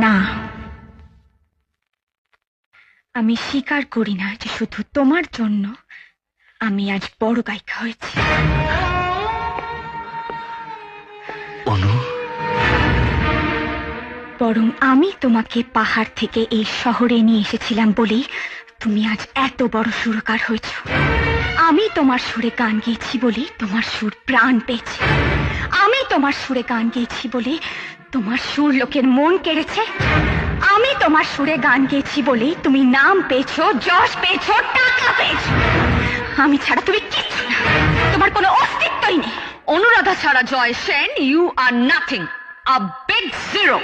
না, আমি স্বীকার করি না যে শুধু তোমার জন্য আমি আজ বড় গায়িকা হয়েছি। বরং আমি তোমাকে পাহাড় থেকে এই শহরে নিয়ে এসেছিলাম বলেই তুমি আজ এত বড় সুরকার হয়েছ। আমি তোমার সুরে গান গেয়েছি বলে তোমার সুর প্রাণ পেয়েছে। আমি তোমার সুরে গান গেয়েছি বলে তোমার সুর লোকের মন কেড়েছে। আমি তোমার সুরে গান গেয়েছি বলে তুমি নাম পেয়েছো, যশ পেয়েছো, টাকা পেয়েছো। আমি ছাড়া তুমি কিচ্ছু না, তোমার কোনো অস্তিত্বই নেই। অনুরাধা ছাড়া Joy Sen, you are nothing, a big zero.